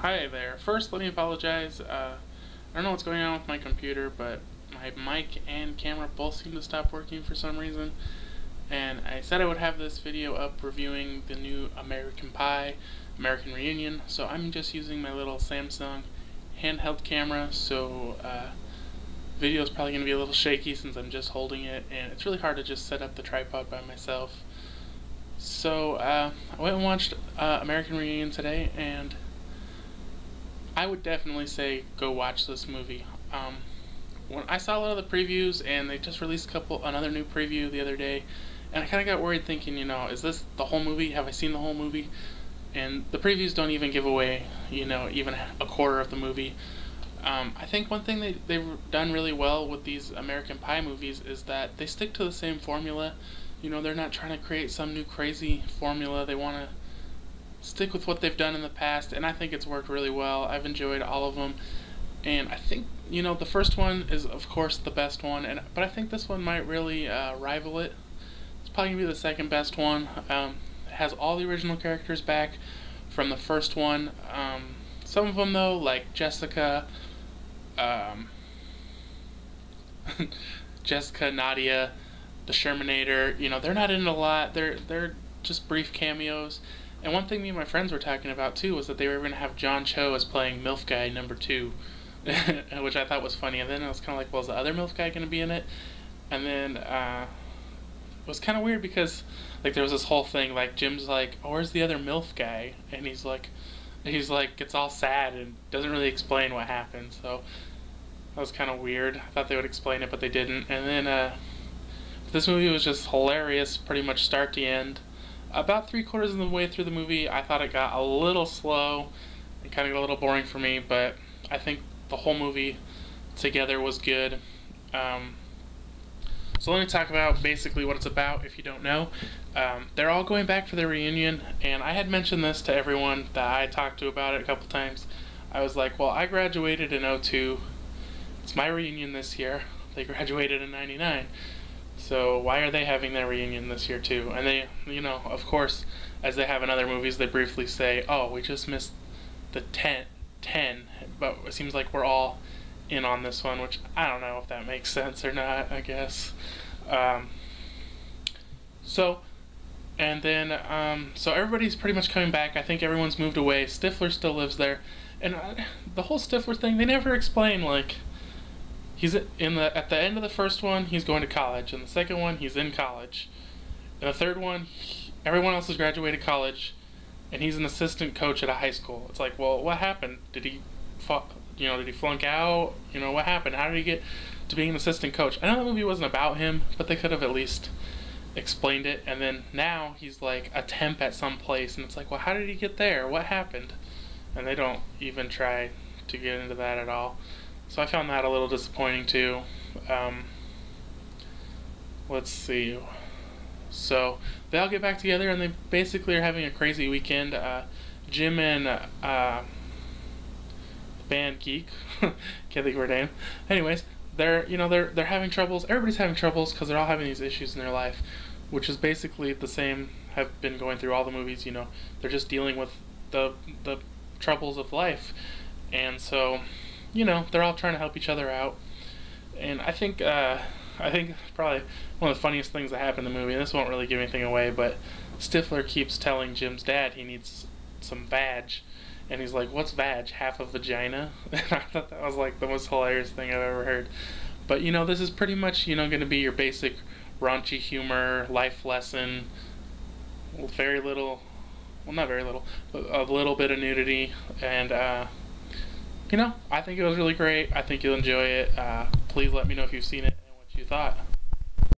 Hi there. First, let me apologize. I don't know what's going on with my computer, but my mic and camera both seem to stop working for some reason. And I said I would have this video up reviewing the new American Pie, American Reunion, so I'm just using my little Samsung handheld camera, so video is probably going to be a little shaky since I'm just holding it, and it's really hard to just set up the tripod by myself. So I went and watched American Reunion today, and I would definitely say go watch this movie. When I saw a lot of the previews, and they just released another new preview the other day, and I kind of got worried thinking, you know, is this the whole movie? Have I seen the whole movie? And the previews don't even give away, you know, even a quarter of the movie. I think one thing they've done really well with these American Pie movies is that they stick to the same formula. You know, they're not trying to create some new crazy formula. They want to stick with what they've done in the past, and I think it's worked really well. I've enjoyed all of them, and I think, you know, the first one is of course the best one, but I think this one might really rival it. It's probably gonna be the second best one. It has all the original characters back from the first one. Some of them though, like Jessica, Nadia, the Shermanator, you know, they're not in it a lot. They're just brief cameos. And one thing me and my friends were talking about too was that they were going to have John Cho as playing MILF Guy #2, which I thought was funny. And then I was kind of like, well, is the other MILF Guy going to be in it? And then it was kind of weird because like there was this whole thing like Jim's like, oh, where's the other MILF Guy? And he's like gets all sad and doesn't really explain what happened. So that was kind of weird. I thought they would explain it, but they didn't. And then this movie was just hilarious, pretty much start to end. About 3/4 of the way through the movie, I thought it got a little slow and kind of got a little boring for me, but I think the whole movie together was good. So let me talk about basically what it's about if you don't know. They're all going back for their reunion, and I had mentioned this to everyone that I talked to about it a couple times. I was like, well, I graduated in '02. It's my reunion this year. They graduated in '99. So why are they having their reunion this year too? And they, you know, of course, as they have in other movies, they briefly say, oh, we just missed the 10, but it seems like we're all in on this one, which I don't know if that makes sense or not, I guess. So everybody's pretty much coming back. I think everyone's moved away. Stifler still lives there. And the whole Stifler thing, they never explain, like, he's at the end of the first one, he's going to college. In the second one, he's in college. In the third one, everyone else has graduated college, and he's an assistant coach at a high school. It's like, well, what happened? Did he flunk out? You know, what happened? How did he get to being an assistant coach? I know the movie wasn't about him, but they could have at least explained it. And then now he's like a temp at some place, and it's like, well, how did he get there? What happened? And they don't even try to get into that at all. So I found that a little disappointing too. Let's see. So they all get back together, and they basically are having a crazy weekend. Jim and Band Geek, can't think of her name. Anyways, they're having troubles. Everybody's having troubles because they're all having these issues in their life, which is basically the same. Have been going through all the movies. You know, they're just dealing with the troubles of life, and so, you know, they're all trying to help each other out. And I think probably one of the funniest things that happened in the movie, and this won't really give anything away, but Stifler keeps telling Jim's dad he needs some vag, and he's like, what's vag? Half a vagina? And I thought that was like the most hilarious thing I've ever heard. But, you know, this is pretty much, you know, going to be your basic raunchy humor, life lesson, very little, well, not very little, but a little bit of nudity, and you know, I think it was really great. I think you'll enjoy it. Please let me know if you've seen it and what you thought.